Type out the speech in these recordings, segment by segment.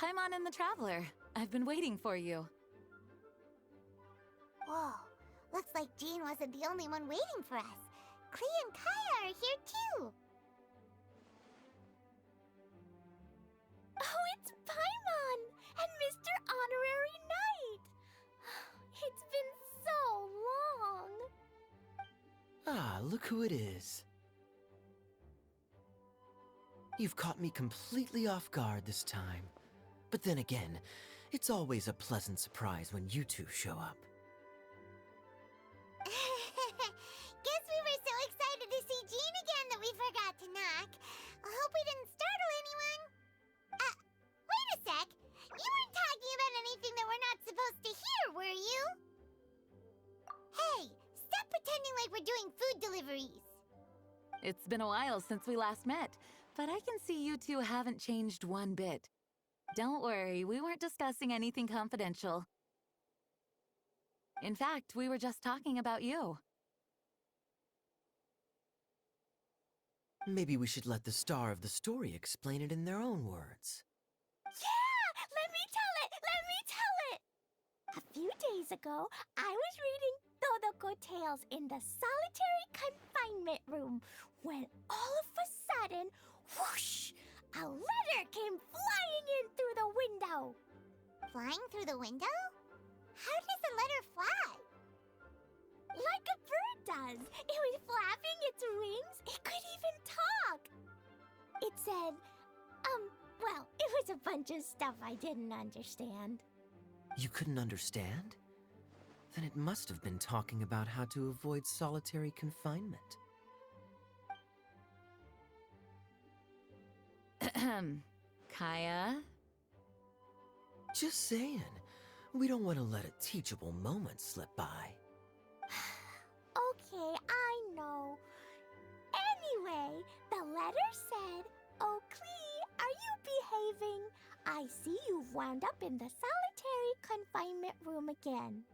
Paimon and the Traveler. I've been waiting for you. Whoa, looks like Jean wasn't the only one waiting for us. Klee and Kaya are here too. Oh, it's Paimon and Mr. Honorary Knight. It's been so long. Ah, look who it is. You've caught me completely off guard this time. But then again, it's always a pleasant surprise when you two show up. Guess we were so excited to see Jean again that we forgot to knock. I hope we didn't startle anyone. Wait a sec. You weren't talking about anything that we're not supposed to hear, were you? Hey, stop pretending like we're doing food deliveries. It's been a while since we last met, but I can see you two haven't changed one bit. Don't worry, we weren't discussing anything confidential. In fact, we were just talking about you. Maybe we should let the star of the story explain it in their own words. Yeah! Let me tell it! A few days ago, I was reading Todoko Tales in the solitary confinement room when all of a sudden, whoosh! A letter came flying in through the window. Flying through the window? How does a letter fly? Like a bird does. It was flapping its wings. It could even talk. It said, well, it was a bunch of stuff I didn't understand. You couldn't understand? Then it must have been talking about how to avoid solitary confinement. Kaya? Just saying. We don't want to let a teachable moment slip by. Okay, I know. Anyway, the letter said, "Oh, Klee, are you behaving? I see you've wound up in the solitary confinement room again."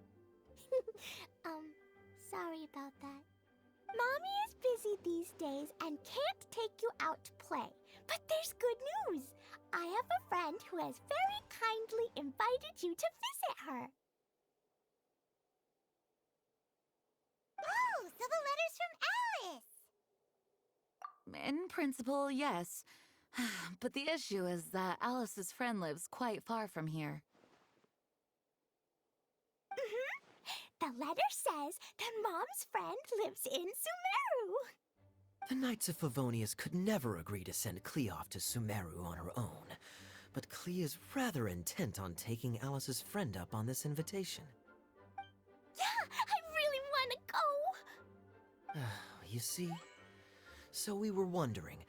Sorry about that. Mommy is busy these days and can't take you out to play. But there's good news. I have a friend who has very kindly invited you to visit her. Oh, so the letter's from Alice! In principle, yes. But the issue is that Alice's friend lives quite far from here. The letter says that Mom's friend lives in Sumeru. The Knights of Favonius could never agree to send Klee off to Sumeru on her own. But Klee is rather intent on taking Alice's friend up on this invitation. Yeah, I really want to go. You see? So we were wondering,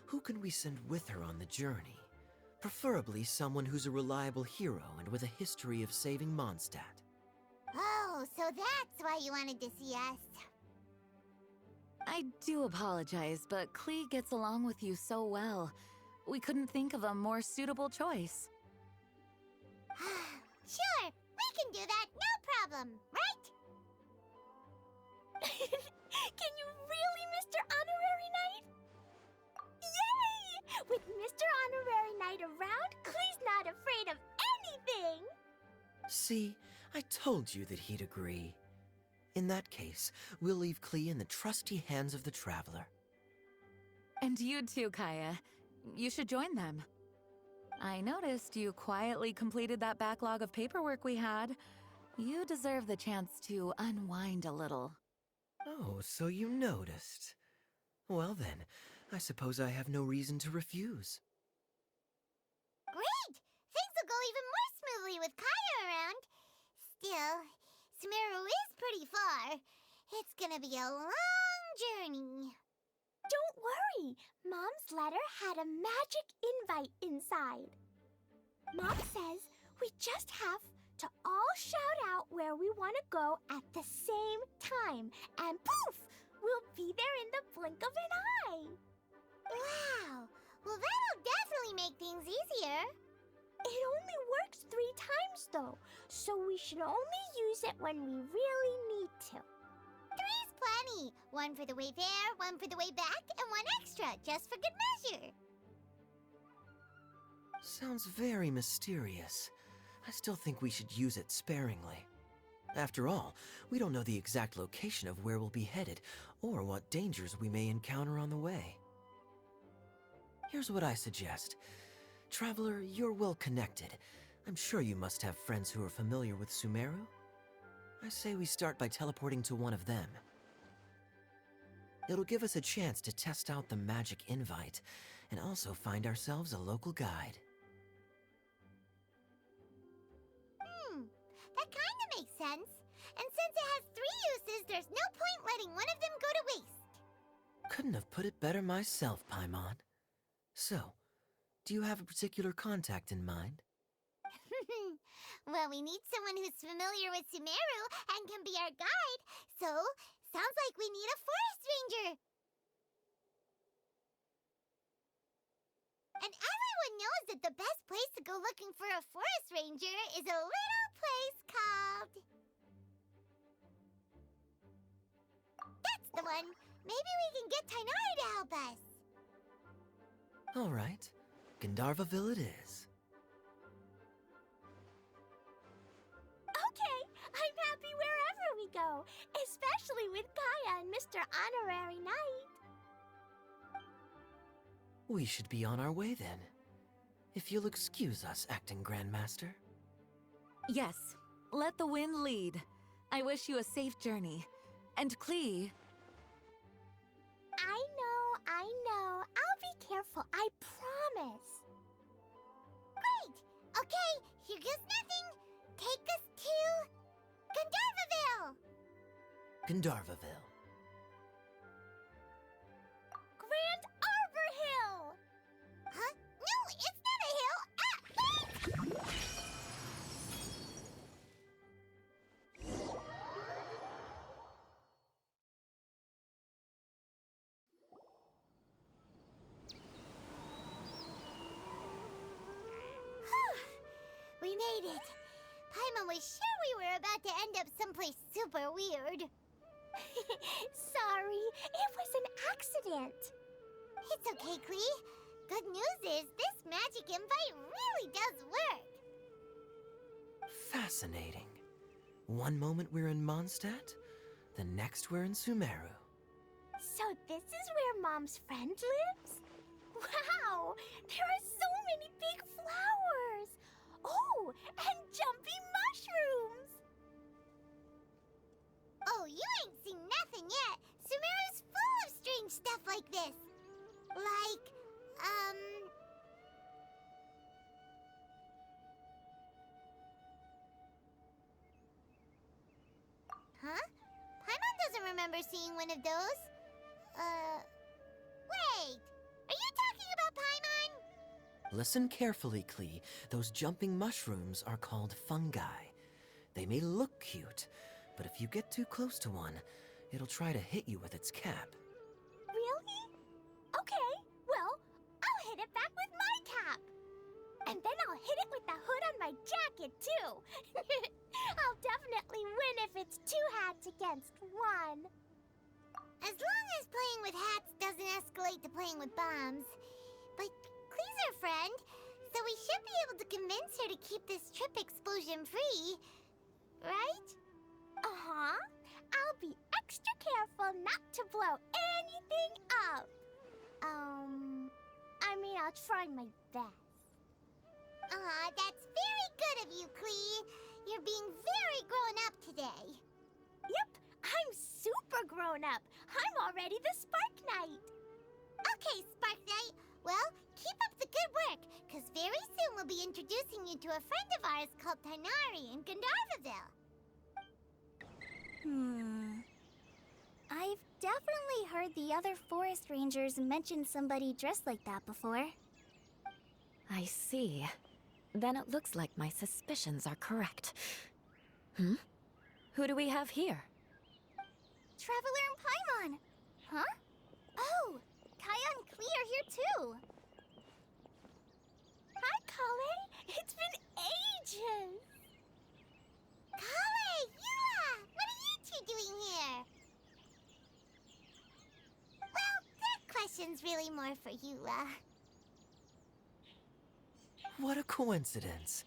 who can we send with her on the journey? Preferably someone who's a reliable hero and with a history of saving Mondstadt. Oh, so that's why you wanted to see us. I do apologize, but Klee gets along with you so well. We couldn't think of a more suitable choice. Sure, we can do that, no problem, right? Can you really, Mr. Honorary Knight? Yay! With Mr. Honorary Knight around, Klee's not afraid of anything! See, I told you that he'd agree. In that case, we'll leave Klee in the trusty hands of the Traveler. And you too, Kaya. You should join them. I noticed you quietly completed that backlog of paperwork we had. You deserve the chance to unwind a little. Oh, so you noticed. Well then, I suppose I have no reason to refuse. Great! Things will go even more smoothly with Kaya around. Still, Sumeru is pretty far. It's gonna be a long journey. Don't worry, Mom's letter had a magic invite inside. Mom says we just have to all shout out where we want to go at the same time, and poof! We'll be there in the blink of an eye. Wow! Well, that'll definitely make things easier. It only works 3 times though, so we should only use it when we really need to. 3's plenty. 1 for the way there, 1 for the way back, and 1 extra, just for good measure. Sounds very mysterious. I still think we should use it sparingly. After all, we don't know the exact location of where we'll be headed, or what dangers we may encounter on the way. Here's what I suggest. Traveler, you're well connected. I'm sure you must have friends who are familiar with Sumeru. I say we start by teleporting to one of them. It'll give us a chance to test out the magic invite, and also find ourselves a local guide. That kinda makes sense. And since it has 3 uses, there's no point letting one of them go to waste. Couldn't have put it better myself, Paimon. So, do you have a particular contact in mind? Well, we need someone who's familiar with Sumeru and can be our guide, so sounds like we need a forest ranger. And everyone knows that the best place to go looking for a forest ranger is a little place called... That's the one! Maybe we can get Tainari to help us. All right, Gandharvaville it is. Okay, I'm happy wherever we go, especially with Kaya and Mr. Honorary Knight. We should be on our way then. If you'll excuse us, Acting Grandmaster. Yes, let the wind lead. I wish you a safe journey. And Klee... I know. I'll be careful, I promise. Great! Okay, here goes nothing. Take us to... Gandharvaville! Gandharvaville. Grand Arbor Hill! Huh? No, it's not a hill! Ah, wait! We made it. Paimon was sure we were about to end up someplace super weird. Sorry, it was an accident. It's okay, Klee. Good news is this magic invite really does work. Fascinating. One moment we're in Mondstadt, the next we're in Sumeru. So this is where Mom's friend lives? Wow, there are so many big flowers. Oh, and jumpy mushrooms. Oh, you ain't seen nothing yet. Sumeru's full of strange stuff like this. Like, Huh? Paimon doesn't remember seeing one of those. Wait! Are you talking about Paimon? Listen carefully, Klee. Those jumping mushrooms are called fungi. They may look cute, but if you get too close to one, it'll try to hit you with its cap. Really? Okay, well, I'll hit it back with my cap. And then I'll hit it with the hood on my jacket, too. I'll definitely win if it's 2 hats against 1. As long as playing with hats doesn't escalate to playing with bombs. But Klee's our friend, so we should be able to convince her to keep this trip explosion-free. Right? Uh-huh. I'll be extra careful not to blow anything up. I mean, I'll try my best. Aw, that's very good of you, Klee. You're being very grown up today. Yep, I'm super grown up. I'm already the Spark Knight. Okay, Spark Knight. Well, keep up the good work, because very soon we'll be introducing you to a friend of ours called Tainari in Gandharvaville. I've definitely heard the other forest rangers mention somebody dressed like that before. I see. Then it looks like my suspicions are correct. Who do we have here? Traveler and Paimon! Huh? Oh, Kaya and Klee are here too! Hi, Kale. It's been ages. Kale, Yula! What are you two doing here? Well, that question's really more for Yula. What a coincidence.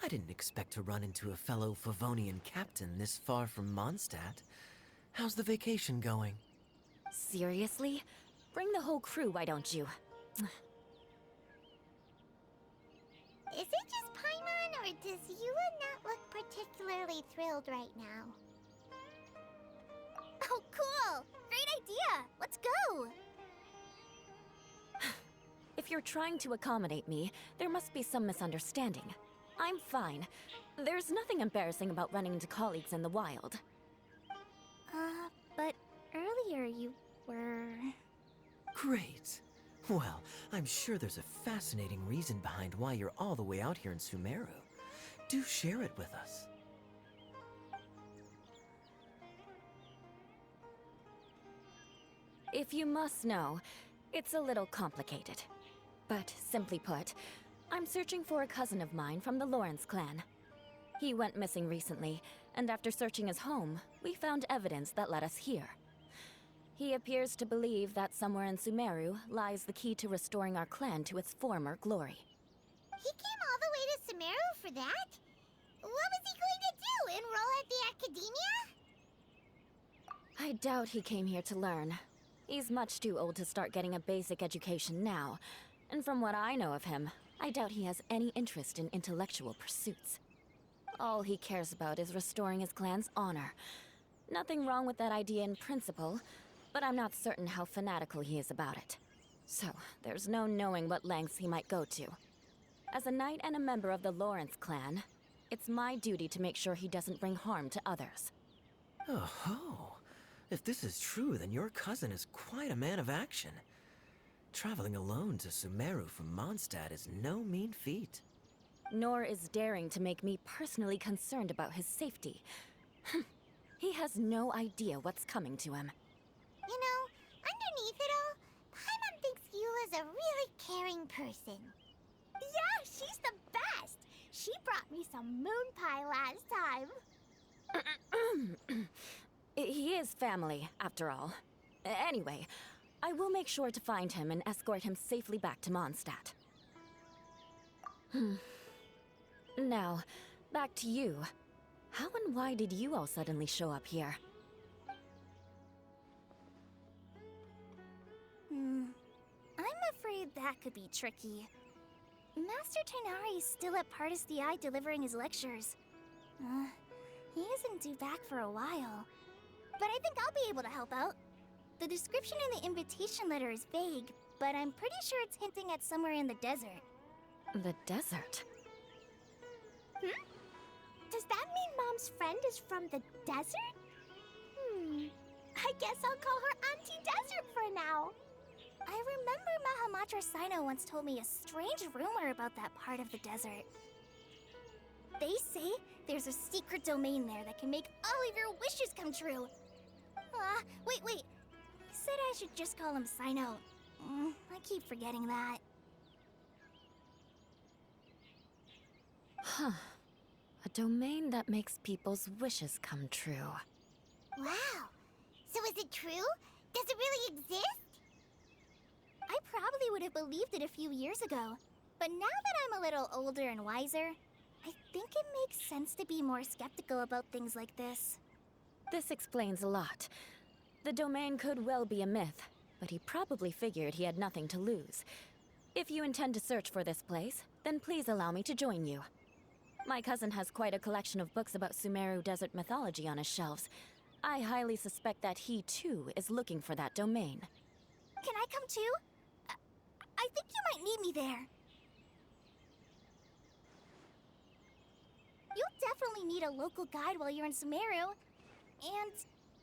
I didn't expect to run into a fellow Favonian captain this far from Mondstadt. How's the vacation going? Seriously? Bring the whole crew, why don't you? Is it just Paimon, or does Eula not look particularly thrilled right now? Oh, cool! Great idea! Let's go! If you're trying to accommodate me, there must be some misunderstanding. I'm fine. There's nothing embarrassing about running into colleagues in the wild. But earlier you were... Great. Well, I'm sure there's a fascinating reason behind why you're all the way out here in Sumeru. Do share it with us. If you must know, it's a little complicated. But simply put, I'm searching for a cousin of mine from the Lawrence clan. He went missing recently, and after searching his home, we found evidence that led us here. He appears to believe that somewhere in Sumeru lies the key to restoring our clan to its former glory. He came all the way to Sumeru for that? What was he going to do? Enroll at the academia? I doubt he came here to learn. He's much too old to start getting a basic education now, and from what I know of him, I doubt he has any interest in intellectual pursuits. All he cares about is restoring his clan's honor. Nothing wrong with that idea in principle, but I'm not certain how fanatical he is about it. So, there's no knowing what lengths he might go to. As a knight and a member of the Lawrence clan, it's my duty to make sure he doesn't bring harm to others. Oh-ho. If this is true, then your cousin is quite a man of action. Traveling alone to Sumeru from Mondstadt is no mean feat. Nor is daring to make me personally concerned about his safety. He has no idea what's coming to him. You know, underneath it all, Paimon thinks Eula's a really caring person. Yeah, she's the best! She brought me some moon pie last time. He is family, after all. Anyway, I will make sure to find him and escort him safely back to Mondstadt. Now, back to you. How and why did you all suddenly show up here? I'm afraid that could be tricky. Master Tighnari is still at Partis the Eye delivering his lectures. He isn't due back for a while. But I think I'll be able to help out. The description in the invitation letter is vague, but I'm pretty sure it's hinting at somewhere in the desert. The desert? Does that mean Mom's friend is from the desert? I guess I'll call her Auntie Desert for now. I remember Mahamatra Sino once told me a strange rumor about that part of the desert. They say there's a secret domain there that can make all of your wishes come true. Wait. He said I should just call him Sino. I keep forgetting that. Huh. A domain that makes people's wishes come true. Wow. So is it true? Does it really exist? I probably would have believed it a few years ago. But now that I'm a little older and wiser, I think it makes sense to be more skeptical about things like this. This explains a lot. The domain could well be a myth, but he probably figured he had nothing to lose. If you intend to search for this place, then please allow me to join you. My cousin has quite a collection of books about Sumeru desert mythology on his shelves. I highly suspect that he, too, is looking for that domain. Can I come too? I think you might need me there. You'll definitely need a local guide while you're in Sumeru. And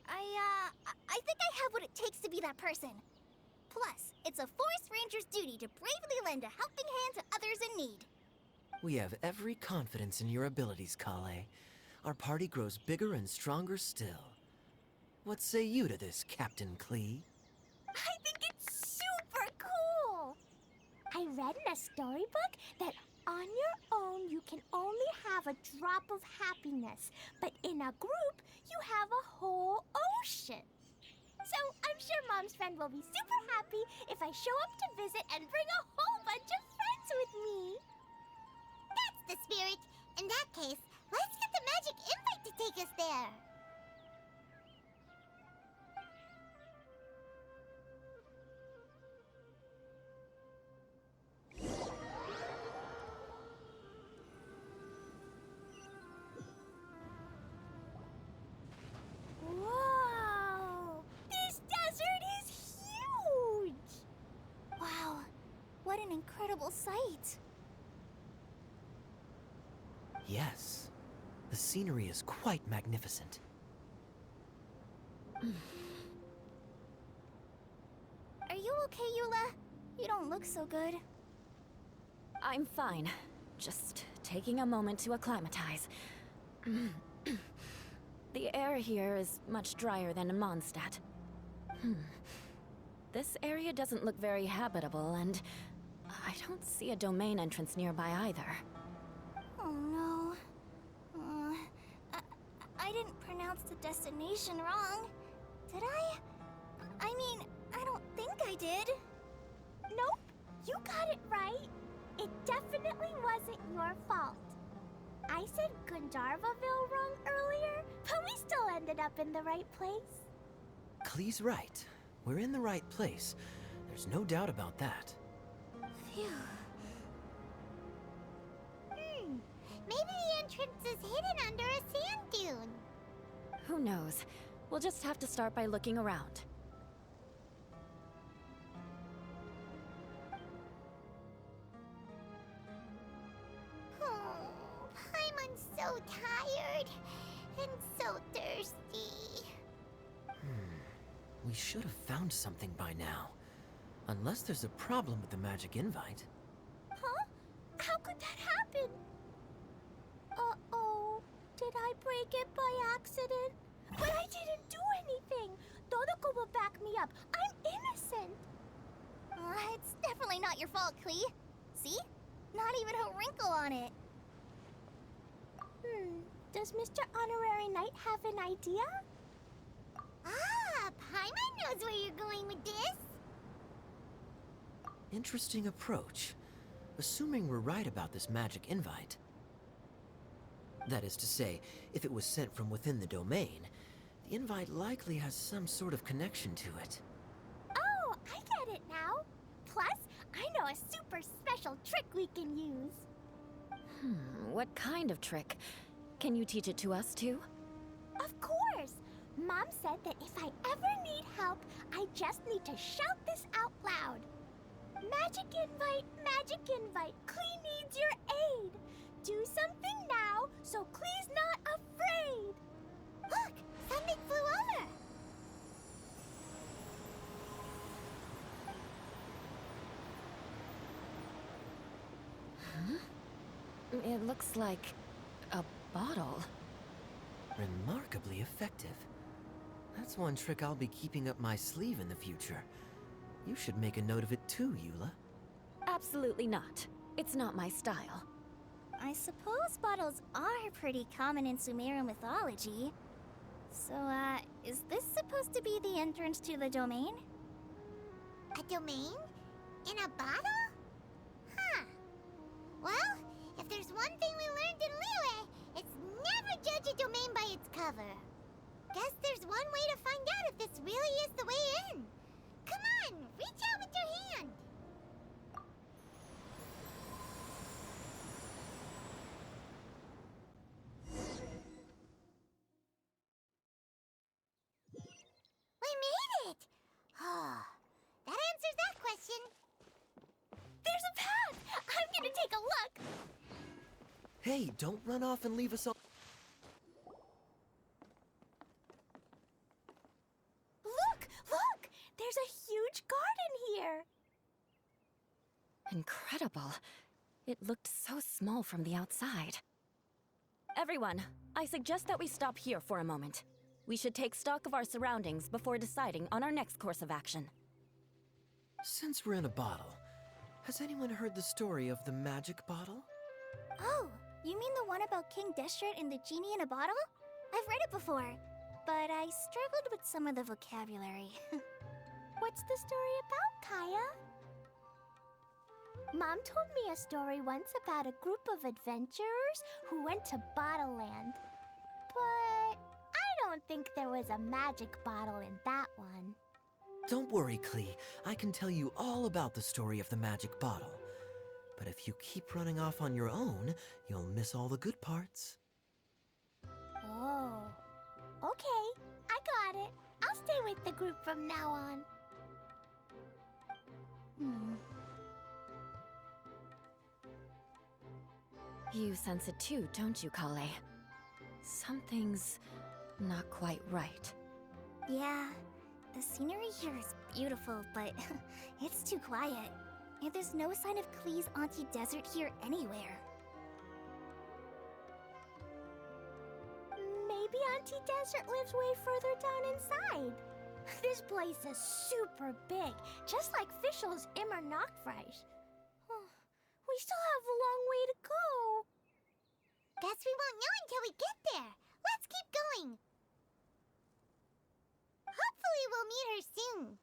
I think I have what it takes to be that person. Plus, it's a forest ranger's duty to bravely lend a helping hand to others in need. We have every confidence in your abilities, Kale. Our party grows bigger and stronger still. What say you to this, Captain Klee? I think it's super cool! I read in a storybook that on your own you can only have a drop of happiness, but in a group you have a whole ocean. So I'm sure Mom's friend will be super happy if I show up to visit and bring a whole bunch of friends with me. the spirit. In that case, let's get the magic invite to take us there. Whoa! This desert is huge! Wow, what an incredible sight. Yes, the scenery is quite magnificent. Are you okay, Eula? You don't look so good. I'm fine. Just taking a moment to acclimatize. The air here is much drier than in Mondstadt. This area doesn't look very habitable, and I don't see a domain entrance nearby either. Oh no. I didn't pronounce the destination wrong. Did I? I mean, I don't think I did. Nope, you got it right. It definitely wasn't your fault. I said Gandharvaville wrong earlier, but we still ended up in the right place. Klee's right. We're in the right place. There's no doubt about that. Phew. Maybe the entrance is hidden under a sand dune. Who knows? We'll just have to start by looking around. Oh, Paimon's so tired and so thirsty. We should have found something by now. Unless there's a problem with the magic invite. Huh? How could that happen? Uh-oh. Did I break it by accident? But I didn't do anything. Todoko will back me up. I'm innocent. It's definitely not your fault, Klee. See? Not even a wrinkle on it. Does Mr. Honorary Knight have an idea? Ah, Paimon knows where you're going with this. Interesting approach. Assuming we're right about this magic invite. That is to say, if it was sent from within the domain, the invite likely has some sort of connection to it. Oh, I get it now. Plus, I know a super special trick we can use. What kind of trick? Can you teach it to us too? Of course! Mom said that if I ever need help, I just need to shout this out loud. Magic invite, Klee needs your aid. Do something now, so Klee's not afraid. Look, something flew over. It looks like a bottle. Remarkably effective. That's one trick I'll be keeping up my sleeve in the future. You should make a note of it too, Eula. Absolutely not. It's not my style. I suppose bottles are pretty common in Sumeru mythology. So, is this supposed to be the entrance to the domain? A domain? In a bottle? Huh. Well, if there's one thing we learned in Liyue, it's never judge a domain by its cover. Guess there's one way to find out if this really is the way in. Come on, reach out with your hand. We made it! Oh, that answers that question. There's a path! I'm gonna take a look! Hey, don't run off and leave us all. Look! There's a huge garden here! Incredible. It looked so small from the outside. Everyone, I suggest that we stop here for a moment. We should take stock of our surroundings before deciding on our next course of action. Since we're in a bottle, has anyone heard the story of the magic bottle? Oh, you mean the one about King Deshret and the genie in a bottle? I've read it before, but I struggled with some of the vocabulary. What's the story about, Kaya? Mom told me a story once about a group of adventurers who went to Bottle Land. But I don't think there was a magic bottle in that one. Don't worry, Klee. I can tell you all about the story of the magic bottle. But if you keep running off on your own, you'll miss all the good parts. Oh. Okay, I got it. I'll stay with the group from now on. You sense it too, don't you, Kale? Something's not quite right. Yeah, the scenery here is beautiful, but it's too quiet. And there's no sign of Klee's Auntie Desert here anywhere. Maybe Auntie Desert lives way further down inside. This place is super big, just like Fischl's Immer Nachtreich. We still have a long way to go. Guess we won't know until we get there. Let's keep going. Hopefully we'll meet her soon.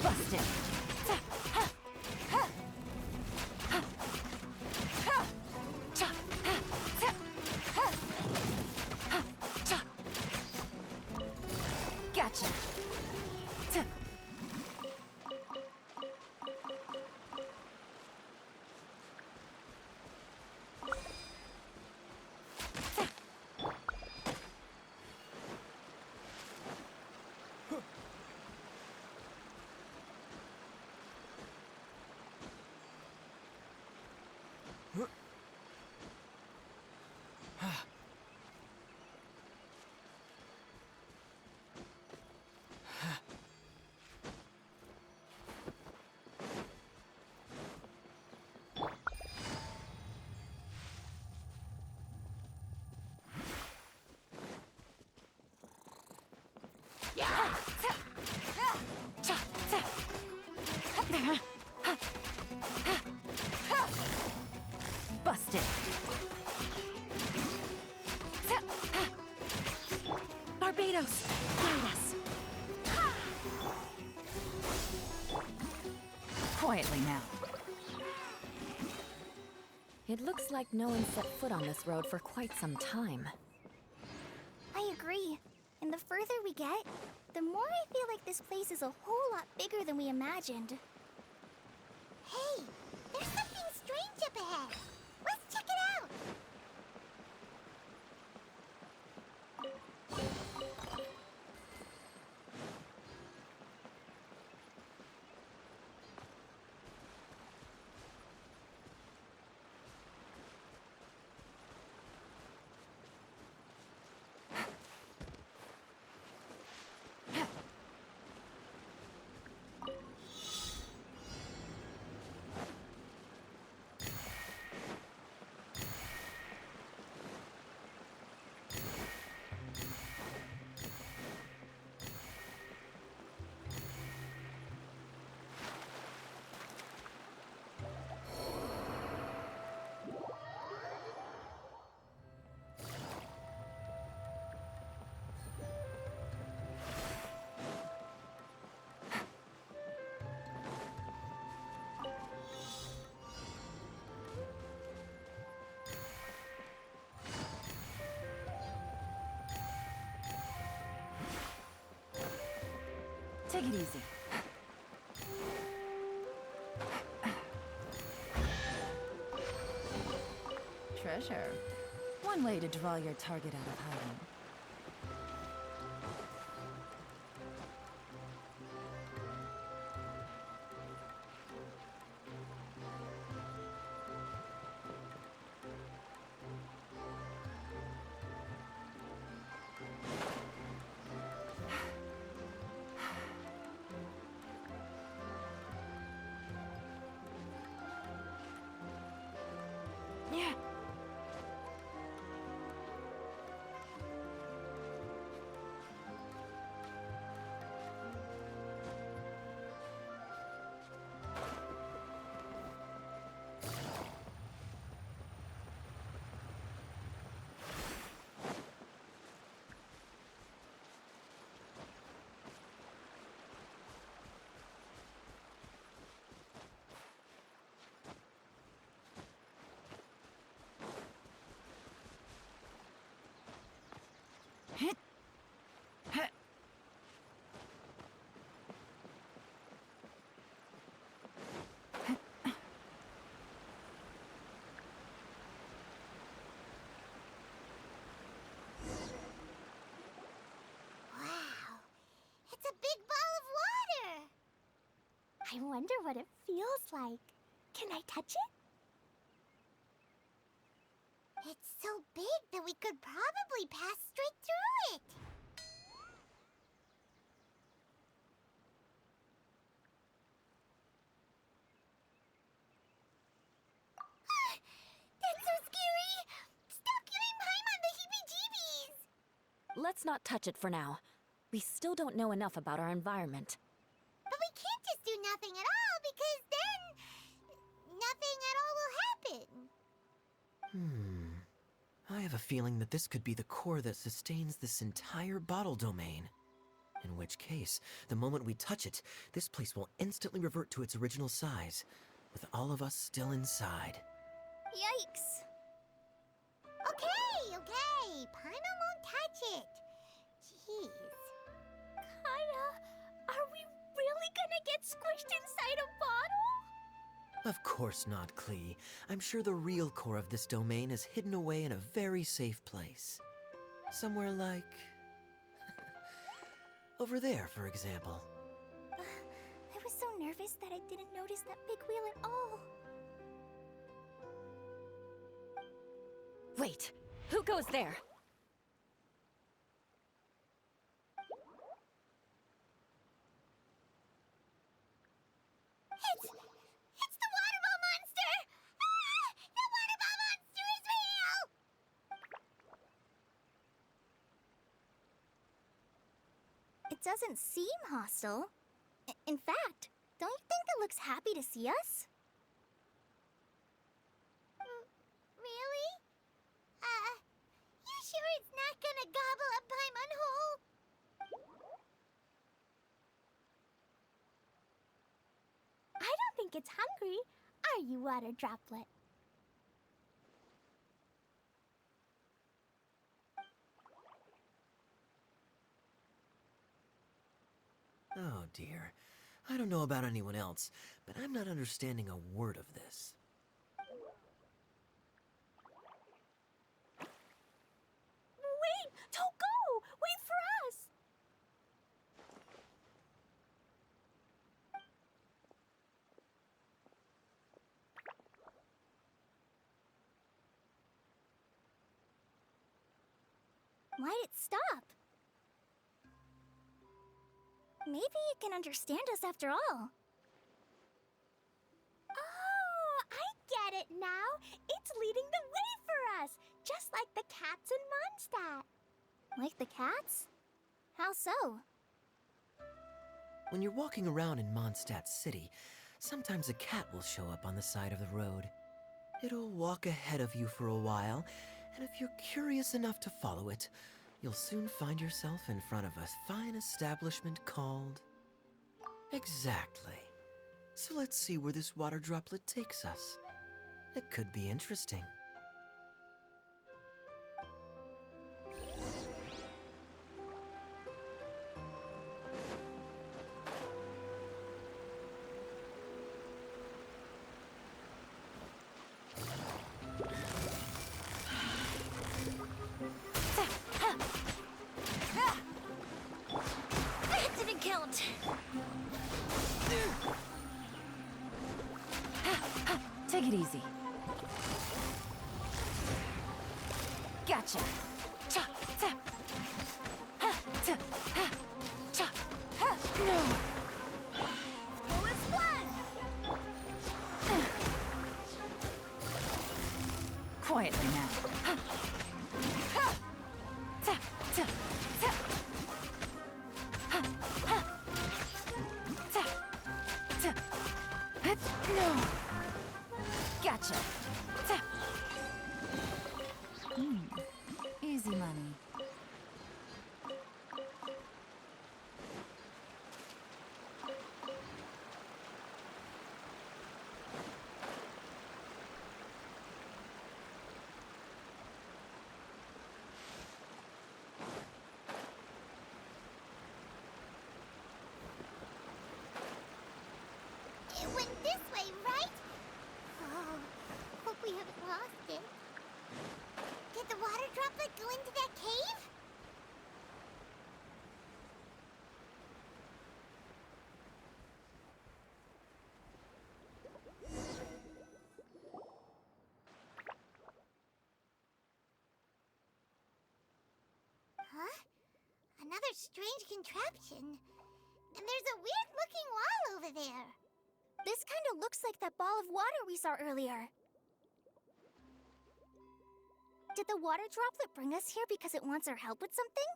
Busted! Gotcha! Busted! Barbados! Guide us! Quietly now. It looks like no one set foot on this road for quite some time. I agree. And the further we get, the more I feel like this place is a whole lot bigger than we imagined. Hey, there's something strange up ahead. Let's check it out. Take it easy. Treasure. One way to draw your target out of hiding. Yeah. Wow. It's a big ball of water. I wonder what it feels like. Can I touch it? It's so big that we could probably pass straight through it. That's so scary. Stop giving Paimon the heebie-jeebies. Let's not touch it for now. We still don't know enough about our environment. But we can't just do nothing at all because then nothing at all will happen. I have a feeling that this could be the core that sustains this entire bottle domain. In which case, the moment we touch it, this place will instantly revert to its original size, with all of us still inside. Yikes. Okay. Paimon won't touch it. Jeez. Kaya, are we really gonna get squished inside a bottle? Of course not, Klee. I'm sure the real core of this domain is hidden away in a very safe place. Somewhere like... over there, for example. I was so nervous that I didn't notice that big wheel at all. Wait, who goes there? It's the water ball monster! Ah! The water ball monster is real! It doesn't seem hostile. In fact, don't you think it looks happy to see us? Really? You sure it's not gonna gobble up Paimon whole? I don't think it's hungry. Are you, water droplet? Oh dear. I don't know about anyone else, but I'm not understanding a word of this. Wait! Don't go! Wait for us! Why'd it stop? Maybe it can understand us after all. Oh, I get it now. It's leading the way for us, just like the cats in Mondstadt. Like the cats? How so? When you're walking around in Mondstadt City, sometimes a cat will show up on the side of the road. It'll walk ahead of you for a while, and if you're curious enough to follow it, you'll soon find yourself in front of a fine establishment called... Exactly. So let's see where this water droplet takes us. It could be interesting. Take it easy. Gotcha. Cha, ta. Ha, ta, ha. Cha, ha. No. Full is blood! Quietly now. Ha. Ha. Ta, ta, ta. Ha, ha. Ta, ta. Ha. No. Gotcha. Ta. Easy money. It went this way, right? Oh, hope we haven't lost it. Did the water droplet go into that cave? Huh? Another strange contraption. And there's a weird-looking wall over there. This kind of looks like that ball of water we saw earlier. Did the water droplet bring us here because it wants our help with something?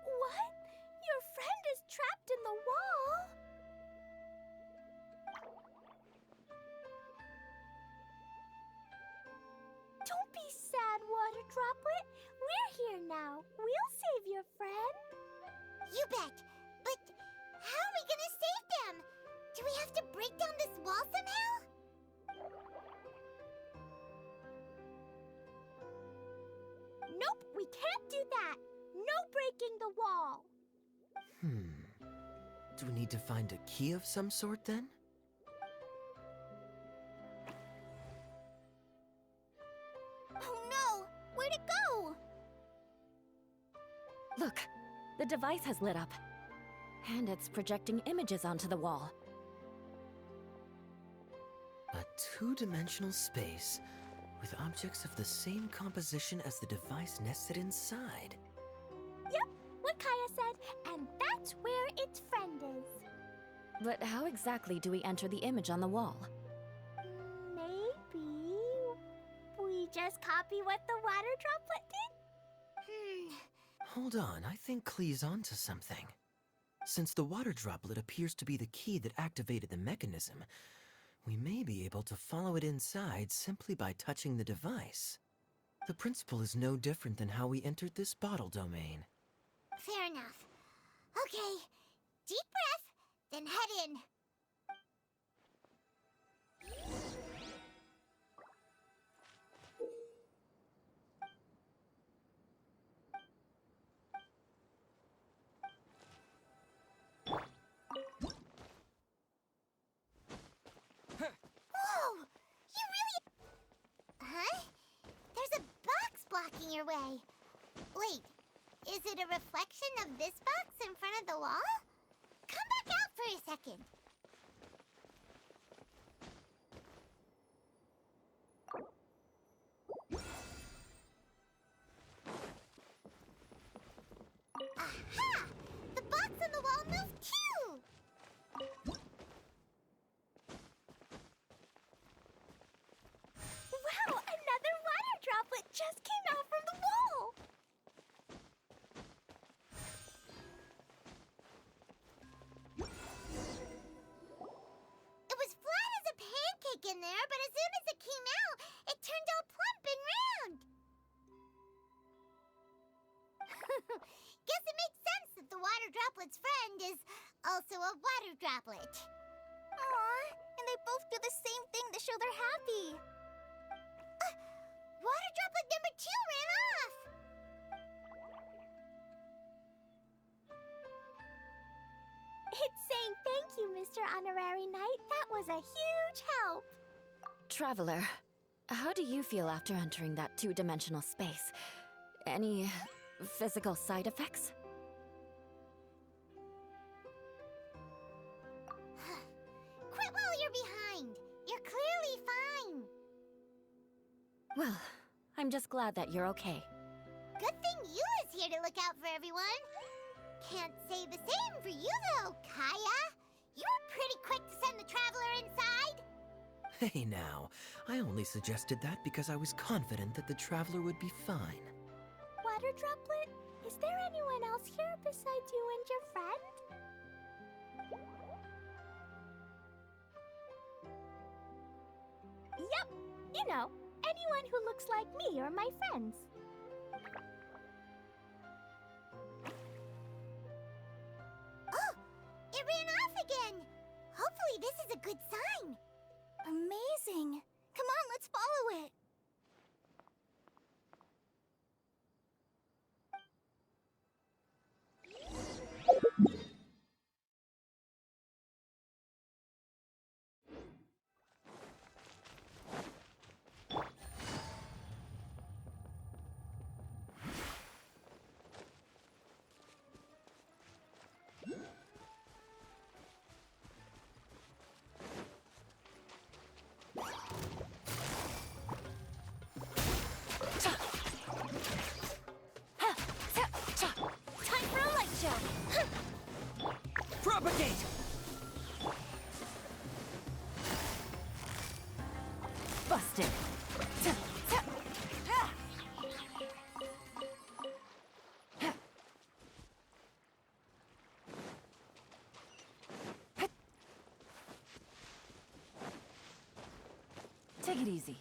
What? Your friend is trapped in the wall? Don't be sad, water droplet. We're here now. We'll save your friend. You bet. But how are we gonna save them? Do we have to break down this wall somehow? Nope, we can't do that. No breaking the wall. Do we need to find a key of some sort then? Oh no! Where'd it go? Look, the device has lit up. And it's projecting images onto the wall. A two-dimensional space with objects of the same composition as the device nested inside. Yep, what Kaya said, and that's where its friend is. But how exactly do we enter the image on the wall? Maybe we just copy what the water droplet did? Hold on, I think Klee's onto something. Since the water droplet appears to be the key that activated the mechanism, we may be able to follow it inside simply by touching the device. The principle is no different than how we entered this bottle domain. Fair enough. Okay, deep breath, then head in. Whoa! You really... Huh? There's a box blocking your way. Wait, is it a reflection of this box in front of the wall? Come back out for a second. Aha! The box on the wall moved too! Wow, another water droplet just came out from the wall! It was flat as a pancake in there, but as soon as it came out, it turned all plump and round. Guess it makes sense that the water droplet's friend is also a water droplet. Aw, and they both do the same thing to show they're happy. Water droplet number 2 ran off. It's saying thank you, Mr. Honorary Knight. That was a huge help. Traveler, how do you feel after entering that two-dimensional space? Any physical side effects? I'm just glad that you're okay. Good thing Eula's here to look out for everyone. Can't say the same for you, though, Kaya. You were pretty quick to send the traveler inside. Hey now, I only suggested that because I was confident that the traveler would be fine. Water Droplet, is there anyone else here besides you and your friend? Yep, you know, anyone who looks like me or my friends. Oh, it ran off again. Hopefully this is a good sign. Amazing. Come on, let's follow it. Time for a light show. Propagate! Busted. Take it easy.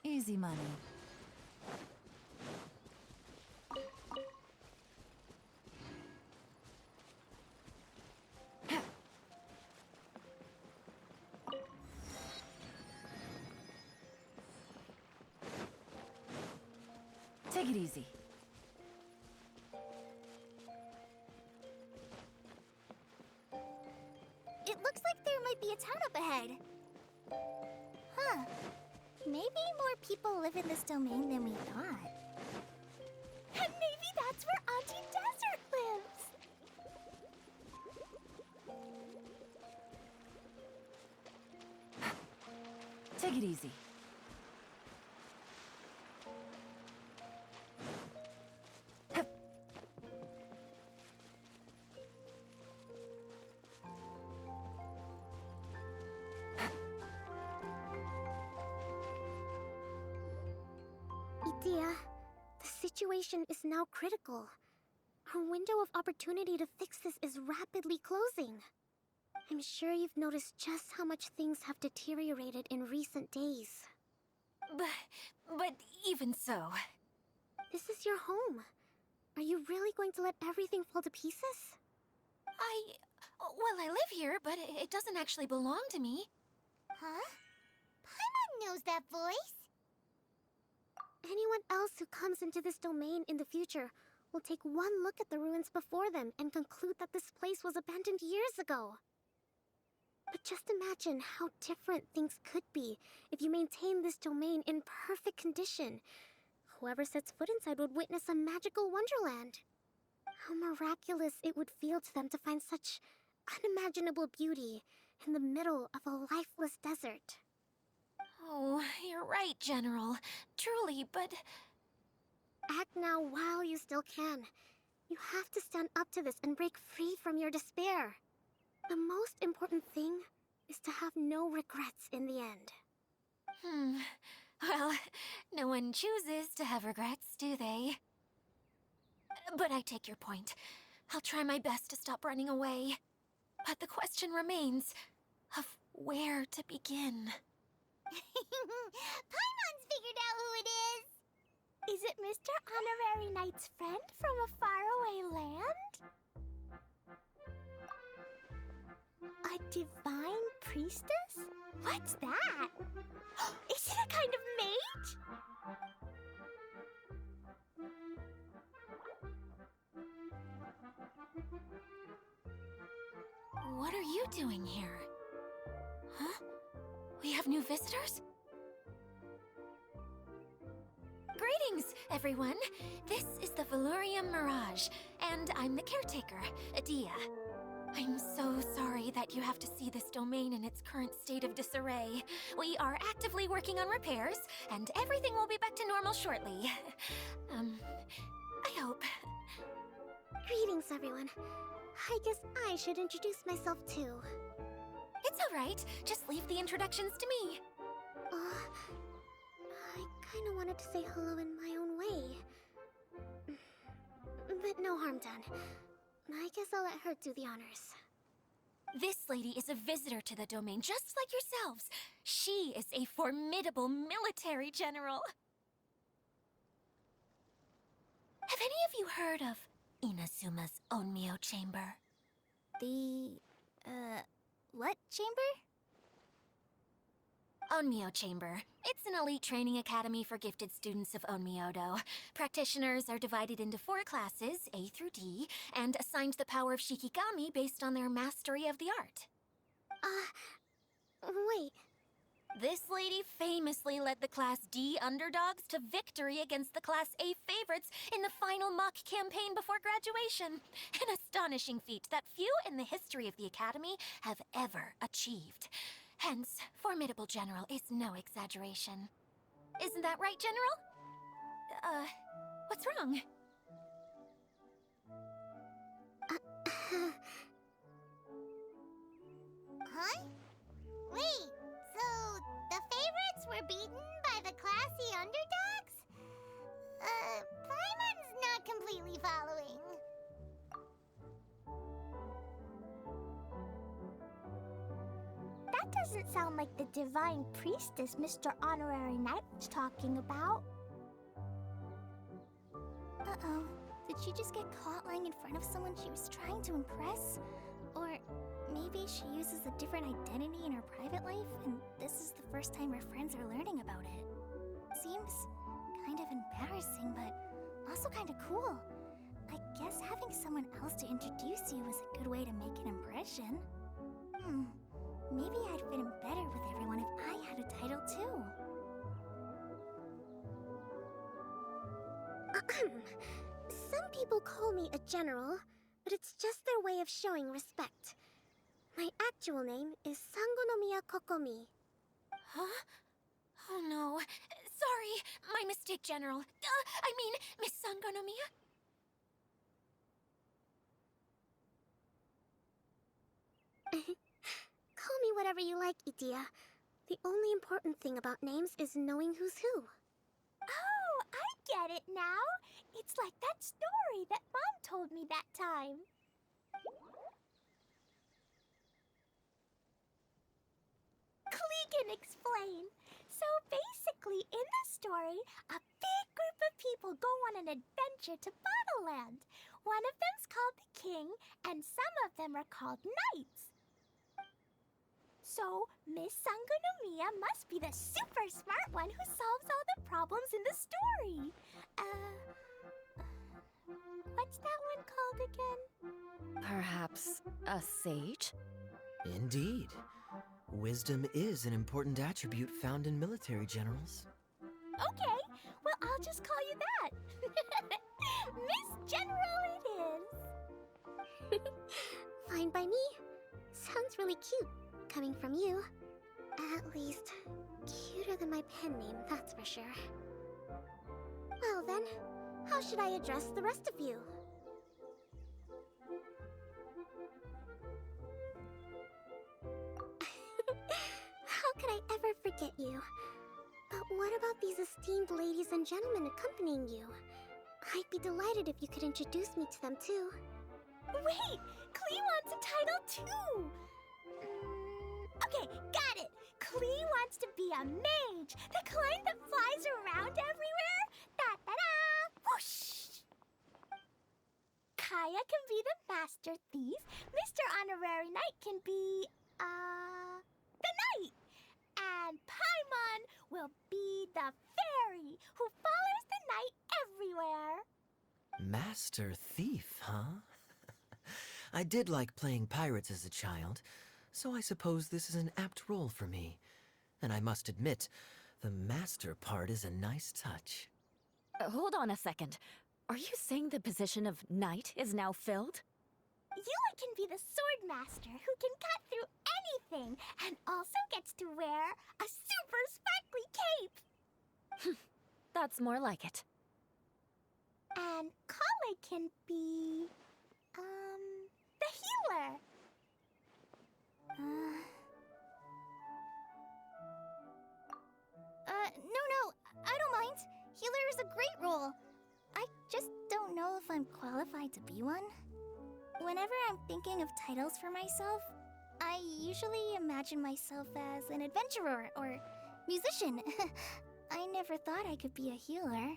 Easy money. Take it easy. It looks like there might be a town up ahead. Huh. Maybe more people live in this domain than we thought. And maybe that's where Auntie Desert lives. Take it easy. Idia, the situation is now critical. Our window of opportunity to fix this is rapidly closing. I'm sure you've noticed just how much things have deteriorated in recent days. But even so. This is your home. Are you really going to let everything fall to pieces? Well, I live here, but it doesn't actually belong to me. Huh? Paimon knows that voice. Anyone else who comes into this domain in the future will take one look at the ruins before them and conclude that this place was abandoned years ago. But just imagine how different things could be if you maintain this domain in perfect condition. Whoever sets foot inside would witness a magical wonderland. How miraculous it would feel to them to find such unimaginable beauty in the middle of a lifeless desert. Oh, you're right, General. Truly, but... Act now while you still can. You have to stand up to this and break free from your despair. The most important thing is to have no regrets in the end. Well, no one chooses to have regrets, do they? But I take your point. I'll try my best to stop running away. But the question remains of where to begin. Paimon's figured out who it is. Is it Mr. Honorary Knight's friend from a faraway land? A divine priestess? What's that? Is it a kind of mage? What are you doing here? Huh? We have new visitors? Greetings, everyone. This is the Valurium Mirage, and I'm the caretaker, Adia. I'm so sorry that you have to see this domain in its current state of disarray. We are actively working on repairs, and everything will be back to normal shortly. I hope. Greetings, everyone. I guess I should introduce myself too. It's all right. Just leave the introductions to me. I kinda wanted to say hello in my own way. But no harm done. I guess I'll let her do the honors. This lady is a visitor to the domain, just like yourselves. She is a formidable military general. Have any of you heard of Inazuma's Onmyo Chamber? The, what chamber? Onmyo Chamber. It's an elite training academy for gifted students of Onmyodo. Practitioners are divided into 4 classes, A through D, and assigned the power of Shikigami based on their mastery of the art. Wait. This lady famously led the Class D underdogs to victory against the Class A favorites in the final mock campaign before graduation. An astonishing feat that few in the history of the Academy have ever achieved. Hence, formidable general is no exaggeration. Isn't that right, General? What's wrong? Huh? Wait, so the favorites were beaten by the classy underdogs? Paimon's not completely following. That doesn't sound like the divine priestess Mr. Honorary Knight was talking about. Uh-oh. Did she just get caught lying in front of someone she was trying to impress? Or maybe she uses a different identity in her private life, and this is the first time her friends are learning about it. Seems kind of embarrassing, but also kind of cool. I guess having someone else to introduce you is a good way to make an impression. Maybe I'd fit in better with everyone if I had a title too. Some people call me a general, but it's just their way of showing respect. My actual name is Sangonomiya Kokomi. Huh? Oh no. Sorry, my mistake, General. I mean, Miss Sangonomiya. Call me whatever you like, Itia. The only important thing about names is knowing who's who. Oh, I get it now. It's like that story that Mom told me that time. Klee can explain. So basically, in the story, a big group of people go on an adventure to Bottleland. One of them's called the King, and some of them are called Knights. So, Miss Sangonomiya must be the super smart one who solves all the problems in the story. What's that one called again? Perhaps a sage? Indeed. Wisdom is an important attribute found in military generals. Okay, well, I'll just call you that. Miss General it is. Fine by me. Sounds really cute, coming from you. At least, cuter than my pen name, that's for sure. Well then, how should I address the rest of you? How could I ever forget you? But what about these esteemed ladies and gentlemen accompanying you? I'd be delighted if you could introduce me to them too. Wait, Klee wants a title too. Okay, got it. Klee wants to be a mage, the kind that flies around everywhere. Da-da-da! Whoosh! Kaya can be the master thief. Mr. Honorary Knight can be, the knight. And Paimon will be the fairy who follows the knight everywhere. Master thief, huh? I did like playing pirates as a child, so I suppose this is an apt role for me. And I must admit, the master part is a nice touch. Hold on a second. Are you saying the position of knight is now filled? Eula can be the sword master who can cut through anything and also gets to wear a super sparkly cape. That's more like it. And Kale can be, the healer. No, I don't mind. Healer is a great role. I just don't know if I'm qualified to be one. Whenever I'm thinking of titles for myself, I usually imagine myself as an adventurer or musician. I never thought I could be a healer.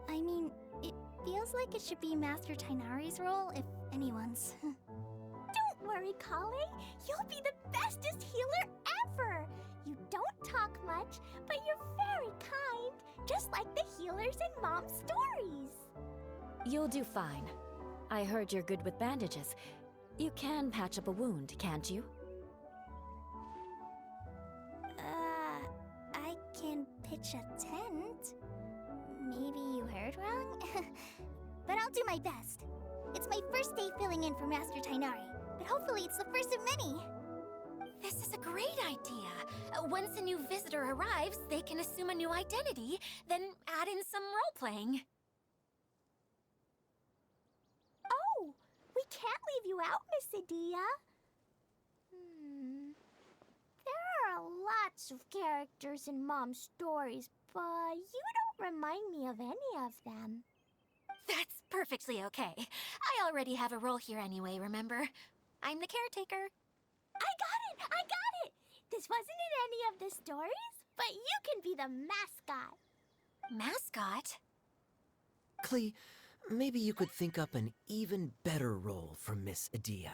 I mean, it feels like it should be Master Tainari's role, if anyone's. Don't worry, Kale. You'll be the bestest healer ever. You don't talk much, but you're very kind, just like the healers in Mom's stories. You'll do fine. I heard you're good with bandages. You can patch up a wound, can't you? I can pitch a tent. Maybe you heard wrong? But I'll do my best. It's my first day filling in for Master Tainari, but hopefully it's the first of many. This is a great idea. Once a new visitor arrives, they can assume a new identity, then add in some role-playing. Oh, we can't leave you out, Miss Adia. There are lots of characters in Mom's stories, but you don't remind me of any of them. That's perfectly okay. I already have a role here anyway, remember? I'm the caretaker. I got it! This wasn't in any of the stories, but you can be the mascot. Mascot? Klee, maybe you could think up an even better role for Miss Adia.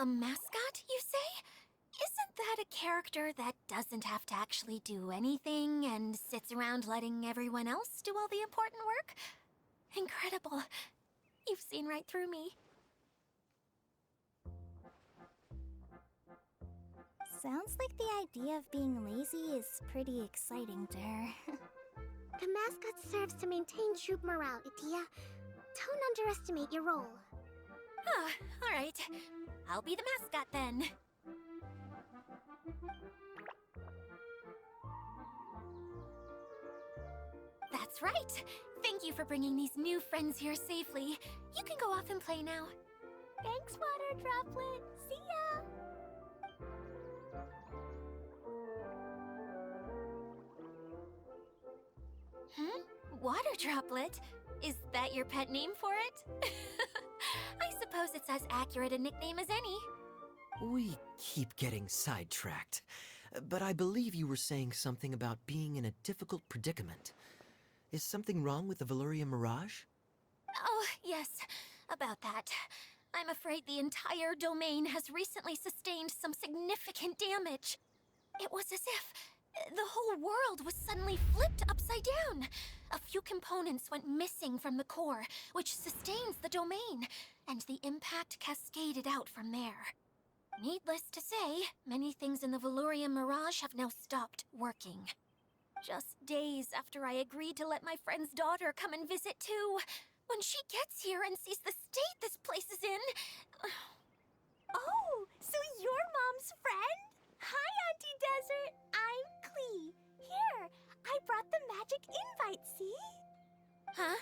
A mascot, you say? Isn't that a character that doesn't have to actually do anything and sits around letting everyone else do all the important work? Incredible. You've seen right through me. Sounds like the idea of being lazy is pretty exciting to her. The mascot serves to maintain troop morale, Adia. Don't underestimate your role. Ah, all right. I'll be the mascot then. That's right. Thank you for bringing these new friends here safely. You can go off and play now. Thanks, Water Droplet. See ya! Water Droplet? Is that your pet name for it? I suppose it's as accurate a nickname as any. We keep getting sidetracked, but I believe you were saying something about being in a difficult predicament. Is something wrong with the Valyria Mirage? Oh, yes, about that. I'm afraid the entire domain has recently sustained some significant damage. It was as if the whole world was suddenly flipped upside down. A few components went missing from the core, which sustains the domain, and the impact cascaded out from there. Needless to say, many things in the Valyria Mirage have now stopped working. Just days after I agreed to let my friend's daughter come and visit too, when she gets here and sees the state this place is in... Oh, so you're Mom's friend? Hi, Auntie Desert. I'm Klee. Here, I brought the magic invite, see? Huh?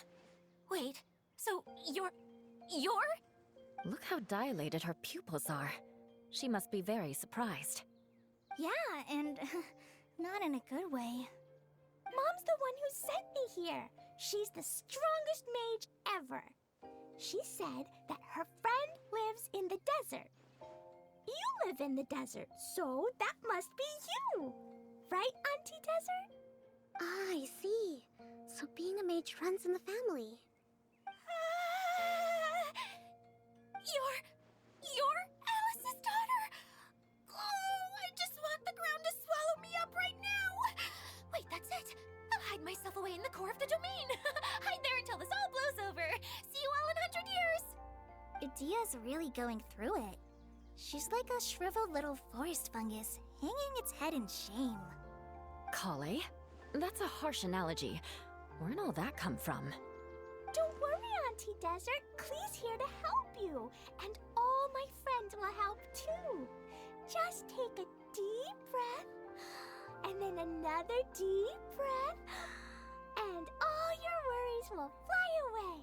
Wait, so you're... Look how dilated her pupils are. She must be very surprised. Yeah, and not in a good way. Mom's the one who sent me here. She's the strongest mage ever. She said that her friend lives in the desert. You live in the desert, so that must be you. Right, Auntie Desert? Ah, I see. So being a mage runs in the family. You're Alice's daughter? Oh, I just want the ground to swallow me up right now. Wait, that's it. I'll hide myself away in the core of the domain. Hide there until this all blows over. See you all in 100 years. Adia's really going through it. She's like a shriveled little forest fungus, hanging its head in shame. Kale? That's a harsh analogy. Where'd all that come from? Don't worry, Auntie Desert. Klee's here to help you. And all my friends will help too. Just take a deep breath, and then another deep breath, and all your worries will fly away.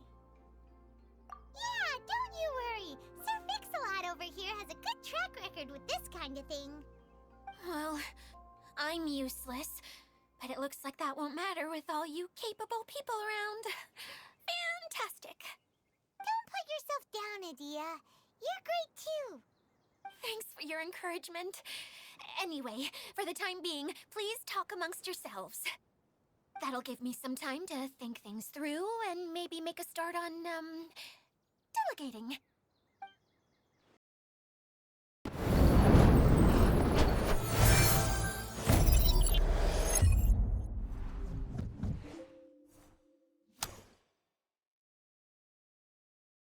Yeah, don't you worry. Sir Fix-a-Lot over here has a good track record with this kind of thing. Well, I'm useless, but it looks like that won't matter with all you capable people around. Fantastic. Don't put yourself down, Adia. You're great too. Thanks for your encouragement. Anyway, for the time being, please talk amongst yourselves. That'll give me some time to think things through and maybe make a start on, delegating.